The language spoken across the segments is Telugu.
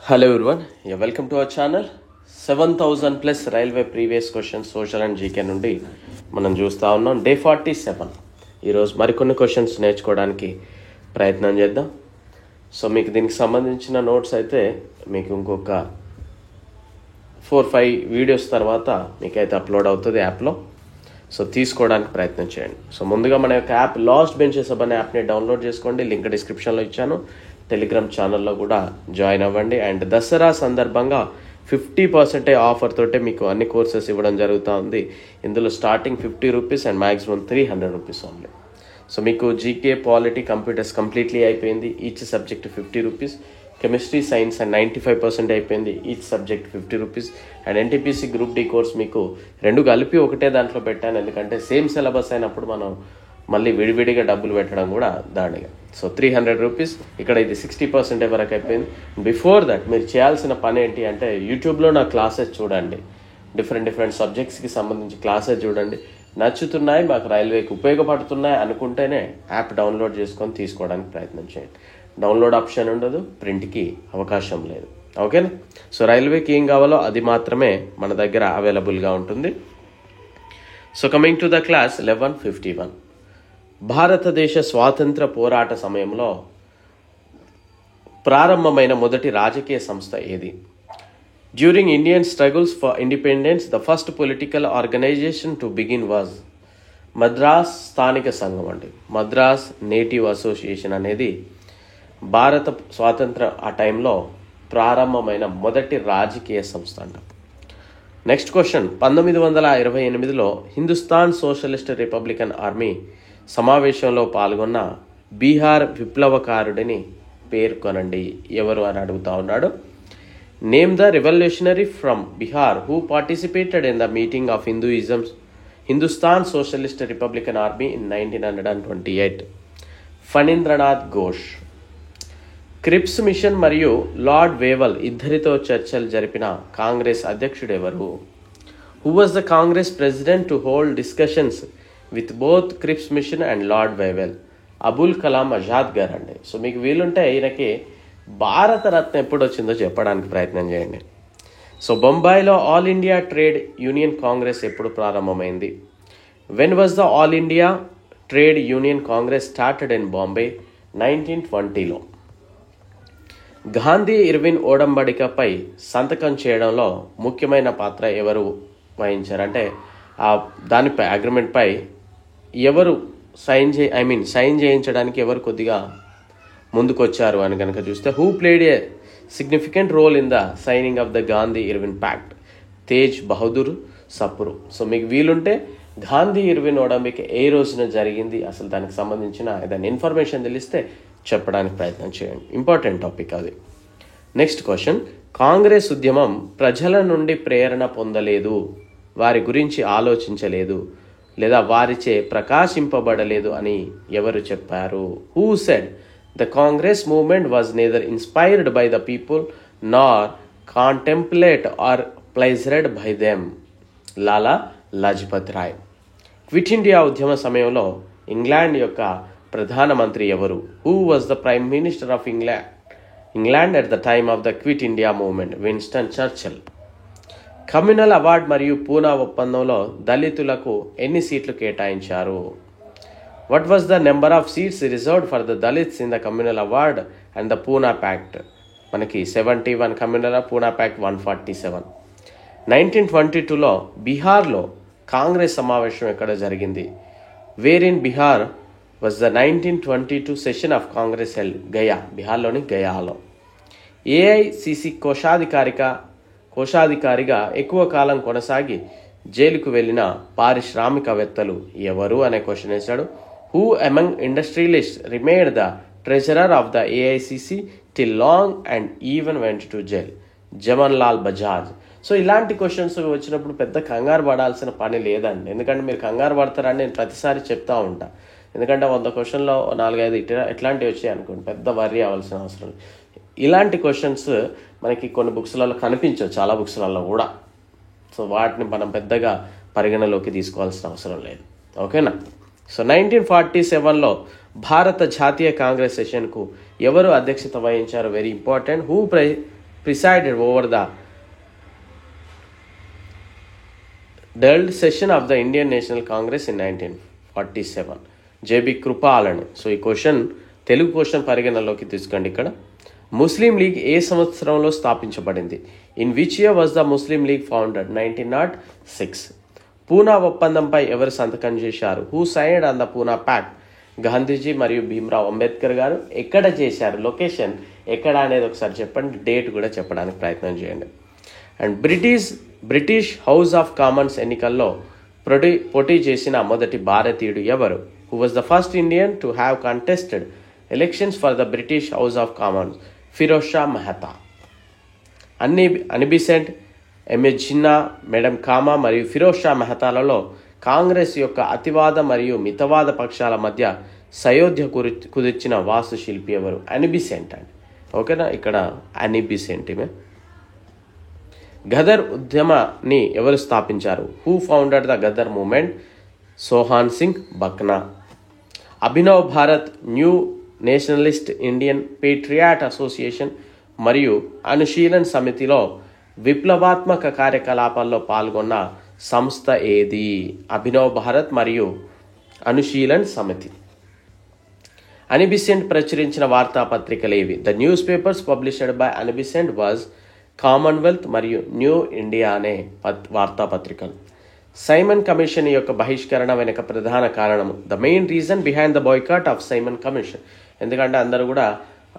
Hello everyone, welcome to our channel. 7,000 plus railway previous questions social and GK నుండి మనం చూస్తూ ఉన్నాం. డే 47. ఈరోజు మరికొన్ని క్వశ్చన్స్ నేర్చుకోవడానికి ప్రయత్నం చేద్దాం. సో మీకు దీనికి సంబంధించిన నోట్స్ అయితే మీకు ఇంకొక 4-5 వీడియోస్ తర్వాత మీకైతే అప్లోడ్ అవుతుంది యాప్లో. సో తీసుకోవడానికి ప్రయత్నం చేయండి. సో ముందుగా మన యొక్క యాప్ లాస్ట్ బెంచెస్ అనే యాప్ని డౌన్లోడ్ చేసుకోండి. లింక్ డిస్క్రిప్షన్లో ఇచ్చాను. టెలిగ్రామ్ ఛానల్లో కూడా జాయిన్ అవ్వండి. అండ్ దసరా సందర్భంగా 50% ఆఫర్ తోటే మీకు అన్ని కోర్సెస్ ఇవ్వడం జరుగుతూ ఉంది. ఇందులో starting 50 rupees and maximum 300 rupees only. So మీకు జీకే, పాలిటీ, కంప్యూటర్స్ కంప్లీట్లీ అయిపోయింది. Each subject 50 rupees. Chemistry, science and 95% అయిపోయింది. Each subject 50 rupees. And NTPC group D course మీకు రెండు కలిపి ఒకటే దాంట్లో పెట్టాను. ఎందుకంటే సేమ్ సిలబస్ అయినప్పుడు మనం మళ్ళీ విడివిడిగా డబ్బులు పెట్టడం కూడా దానిగా. So 300 rupees. ఇక్కడ ఇది 60% వరకు అయిపోయింది. బిఫోర్ దట్ మీరు చేయాల్సిన పని ఏంటి అంటే యూట్యూబ్లో నా క్లాసెస్ చూడండి. డిఫరెంట్ సబ్జెక్ట్స్కి సంబంధించి క్లాసెస్ చూడండి. నచ్చుతున్నాయి, మాకు రైల్వేకి ఉపయోగపడుతున్నాయి అనుకుంటేనే యాప్ డౌన్లోడ్ చేసుకొని తీసుకోవడానికి ప్రయత్నం చేయండి. డౌన్లోడ్ ఆప్షన్ ఉండదు, ప్రింట్కి అవకాశం లేదు. ఓకేనా? సో రైల్వేకి ఏం కావాలో అది మాత్రమే మన దగ్గర అవైలబుల్గా ఉంటుంది. So coming to the class 1151. భారతదేశ స్వాతంత్ర పోరాట సమయంలో ప్రారంభమైన మొదటి రాజకీయ సంస్థ ఏది? During Indian struggles for independence the first political organisation to begin was Madras స్థానిక సంఘం అండి. మద్రాస్ నేటివ్ అసోసియేషన్ అనేది భారత స్వాతంత్ర ఆ టైంలో ప్రారంభమైన మొదటి రాజకీయ సంస్థ అంట. Next question. 1928లో హిందుస్థాన్ సోషలిస్ట్ రిపబ్లికన్ ఆర్మీ సమావేశంలో పాల్గొన్న బీహార్ విప్లవకారుడిని పేర్కొనండి. ఎవరు అని అడుగుతా ఉన్నాడు. Name the revolutionary from Bihar who participated in the meeting of Hindustan Socialist Republican Army in 1928. Phanindranath Ghosh. Cripps Mission మరియు లార్డ్ వేవల్ ఇద్దరితో చర్చలు జరిపిన కాంగ్రెస్ అధ్యక్షుడు ఎవరు? Who was the Congress president to hold discussions with both Cripps Mission and Lord Wavell? Abul Kalam Azad garu అండి. సో మీకు వీలుంటే ఈయనకి భారతరత్న ఎప్పుడు వచ్చిందో చెప్పడానికి ప్రయత్నం చేయండి. సో బొంబాయిలో All India Trade Union Congress ఎప్పుడు ప్రారంభమైంది? When was the All India Trade Union Congress started in Bombay? 1920లో. గాంధీ ఇర్విన్ ఓడంబడికపై సంతకం చేయడంలో ముఖ్యమైన పాత్ర ఎవరు వహించారంటే దానిపై అగ్రిమెంట్పై ఎవరు సైన్ చేయించడానికి ఎవరు కొద్దిగా ముందుకొచ్చారు అని కనుక చూస్తే who played a significant role in the signing of the Gandhi Irwin pact? Tej Bahadur Sapru. So మీకు వీలుంటే గాంధీ ఇర్విన్ ఓడంబిక ఏ రోజున జరిగింది అసలు దానికి సంబంధించిన ఏదైనా ఇన్ఫర్మేషన్ తెలిస్తే చెప్పడానికి ప్రయత్నం చేయండి. ఇంపార్టెంట్ టాపిక్ అది. Next question. కాంగ్రెస్ ఉద్యమం ప్రజల నుండి ప్రేరణ పొందలేదు, వారి గురించి ఆలోచించలేదు లేదా వారిచే ప్రకాశింపబడలేదు అని ఎవరు చెప్పారు? Who said the Congress movement was neither inspired by the people nor contemplate or pleasured by them? Lala Lajpat Rai. Quit India ఉద్యమ సమయంలో ఇంగ్లాండ్ యొక్క ప్రధానమంత్రి ఎవరు? Who was the prime minister of England at the time of the Quit India movement? Winston Churchill. Communal award మరియు పూనా ఒప్పందంలో దళితులకు ఎన్ని సీట్లు కేటాయించారు? What was the number of seats reserved for the Dalits in the communal award and the Poona pact? మనకి 71 కమ్యూనల్, పూనా ప్యాక్ట్ 147. 1922లో బీహార్లో కాంగ్రెస్ సమావేశం ఎక్కడ జరిగింది? Where in Bihar was the 1922 session of Congress held? Gaya, బీహార్లోని గయాలో. ఏఐసిసి కోశాధికారిగా ఎక్కువ కాలం కొనసాగి జైలుకు వెళ్ళిన పారిశ్రామికవేత్తలు ఎవరు అనే క్వశ్చన్ వేశాడు. Who among industrialist remained the treasurer of the AICC till long and even went to jail? Zeeman Lal Bajaj. So ఇలాంటి క్వశ్చన్స్ వచ్చినప్పుడు పెద్ద కంగారు పడాల్సిన పని లేదండి. ఎందుకంటే మీరు కంగారు పడతారని నేను ప్రతిసారి చెప్తా ఉంటా. ఎందుకంటే 100 క్వశ్చన్లో 4-5 ఎట్లాంటివి వచ్చాయి అనుకోండి, పెద్ద వర్రీ అవ్వాల్సిన అవసరం లేదు. ఇలాంటి క్వశ్చన్స్ మనకి కొన్ని బుక్స్లలో కనిపించవు, చాలా బుక్స్లలో కూడా. సో వాటిని మనం పెద్దగా పరిగణలోకి తీసుకోవాల్సిన అవసరం లేదు. ఓకేనా? సో 1947లో భారత జాతీయ కాంగ్రెస్ సెషన్కు ఎవరు అధ్యక్షత వహించారు? Very important. presided over the dull session of the Indian National Congress in 1947? JB Kripalani. So ఈ క్వశ్చన్ తెలుగు క్వశ్చన్ పరిగణలోకి తీసుకోండి. ఇక్కడ ముస్లిం లీగ్ ఏ సంవత్సరంలో స్థాపించబడింది? In which year was the Muslim league founded? 1906. Poona ఒప్పందంపై ఎవరు సంతకం చేశారు? Who signed on the Poona pact? Gandhiji మరియు భీమ్రావ్ అంబేద్కర్ గారు. ఎక్కడ చేశారు? లొకేషన్ ఎక్కడ అనేది ఒకసారి చెప్పండి, డేట్ కూడా చెప్పడానికి ప్రయత్నం చేయండి. And British House of Commons ఎన్నికల్లో పోటీ చేసిన మొదటి భారతీయుడు ఎవరు? Who was the first Indian to have contested elections for the British House of Commons? Firoz Shah Mehta. Annie Besant, M S Jinnah, madam Cama మరియు ఫిరోజ్ షా మెహతాలలో కాంగ్రెస్ యొక్క అతివాద మరియు మితవాద పక్షాల మధ్య సయోధ్య కుదిర్చిన వాస్తుశిల్పి ఎవరు? అనీ బెసెంట్ అండి. ఓకేనా, ఇక్కడ అనీ బెసెంట్. గదర్ ఉద్యమాన్ని ఎవరు స్థాపించారు? Who founded the Ghadar movement? Sohan Singh Bakna. Abhinav Bharat, New Nationalist, Indian Patriot Association మరియు అనుశీలన్ సమితిలో విప్లవాత్మక కార్యకలాపాల్లో పాల్గొన్న సంస్థ ఏది? అభినవ్ భారత్ మరియు అనుశీలన్ సమితి. అనీ బెసెంట్ ప్రచురించిన వార్తాపత్రికలు ఏవి? The news papers published by అనీ బెసెంట్ వాజ్ కామన్వెల్త్ మరియు న్యూ ఇండియా అనే వార్తాపత్రికలు. సైమన్ కమిషన్ యొక్క బహిష్కరణ వెనుక ప్రధాన కారణము? The main reason behind the boycott of Simon commission. ఎందుకంటే అందరూ కూడా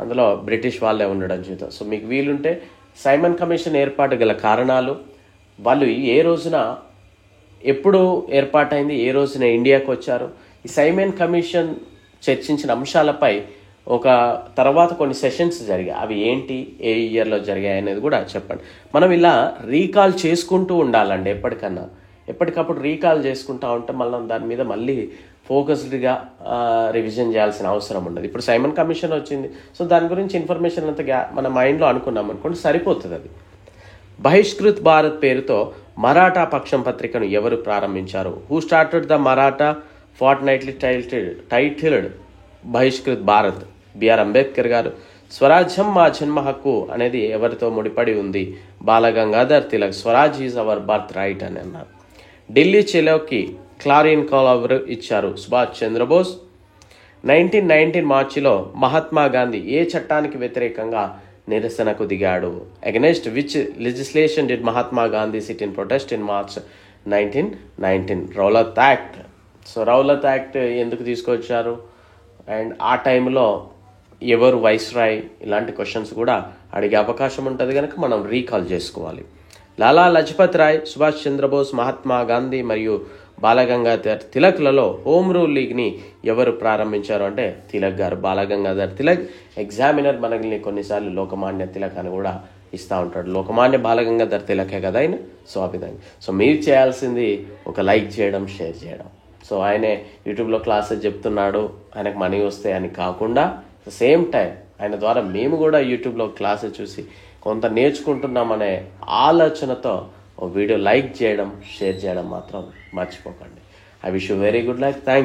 అందులో బ్రిటిష్ వాళ్ళే ఉండడం చేత. సో మీకు వీలుంటే సైమన్ కమిషన్ ఏర్పాటు గల కారణాలు, వాళ్ళు ఏ రోజున ఎప్పుడు ఏర్పాటైంది, ఏ రోజున ఇండియాకు వచ్చారు, ఈ సైమన్ కమిషన్ చర్చించిన అంశాలపై ఒక తర్వాత కొన్ని సెషన్స్ జరిగాయి, అవి ఏంటి, ఏ ఇయర్లో జరిగాయి అనేది కూడా చెప్పండి. మనం ఇలా రీకాల్ చేసుకుంటూ ఉండాలండి. ఎప్పటికప్పుడు రీకాల్ చేసుకుంటూ ఉంటే మళ్ళీ దాని మీద మళ్ళీ ఫోకస్డ్గా రివిజన్ చేయాల్సిన అవసరం ఉండదు. ఇప్పుడు సైమన్ కమిషన్ వచ్చింది, సో దాని గురించి ఇన్ఫర్మేషన్ అంతా మన మైండ్లో అనుకున్నాం అనుకోండి, సరిపోతుంది అది. బహిష్కృత్ భారత్ పేరుతో మరాఠా పక్షం పత్రికను ఎవరు ప్రారంభించారు? Who started the Maratha fortnightly titled Bahishkrut Bharat? B R Ambedkar garu. స్వరాజ్యం మా జన్మ హక్కు అనేది ఎవరితో ముడిపడి ఉంది? Balgangadhar Tilak. Swaraj is our birth right అని అన్నారు. ఢిల్లీ చెలోకి క్లారిన్ కాల్ ఎవరు ఇచ్చారు? సుభాష్ చంద్రబోస్. 1919 మార్చిలో మహాత్మా గాంధీ ఏ చట్టానికి వ్యతిరేకంగా నిరసనకు దిగాడు? Against which legislation did Mahatma Gandhi SIT in protest in March 1919? Rowlatt act. So Rowlatt act ఎందుకు తీసుకొచ్చారు అండ్ ఆ టైంలో ఎవరు వైస్రాయ్, ఇలాంటి క్వశ్చన్స్ కూడా అడిగే అవకాశం ఉంటుంది కనుక మనం రీకాల్ చేసుకోవాలి. లాలా లజపత్ రాయ్, సుభాష్ చంద్రబోస్, మహాత్మా గాంధీ మరియు బాలగంగాధర్ తిలక్లలో హోమ్ రూల్ లీగ్ని ఎవరు ప్రారంభించారు అంటే తిలక్ గారు. బాలగంగాధర్ తిలక్. ఎగ్జామినర్ మనల్ని కొన్నిసార్లు లోకమాన్య తిలక్ అని కూడా ఇస్తూ ఉంటాడు. లోకమాన్య బాలగంగాధర్ తిలకే కదా ఆయన. సో ఆ విధంగా సో మీరు చేయాల్సింది ఒక లైక్ చేయడం, షేర్ చేయడం. సో ఆయనే యూట్యూబ్లో క్లాసెస్ చెప్తున్నాడు, ఆయనకు మనీ వస్తాయి అని కాకుండా సేమ్ టైం ఆయన ద్వారా మేము కూడా యూట్యూబ్లో క్లాసెస్ చూసి కొంత నేర్చుకుంటున్నామనే ఆలోచనతో ఓ వీడియో లైక్ చేయడం, షేర్ చేయడం మాత్రం మర్చిపోకండి. I wish you very good luck. Thank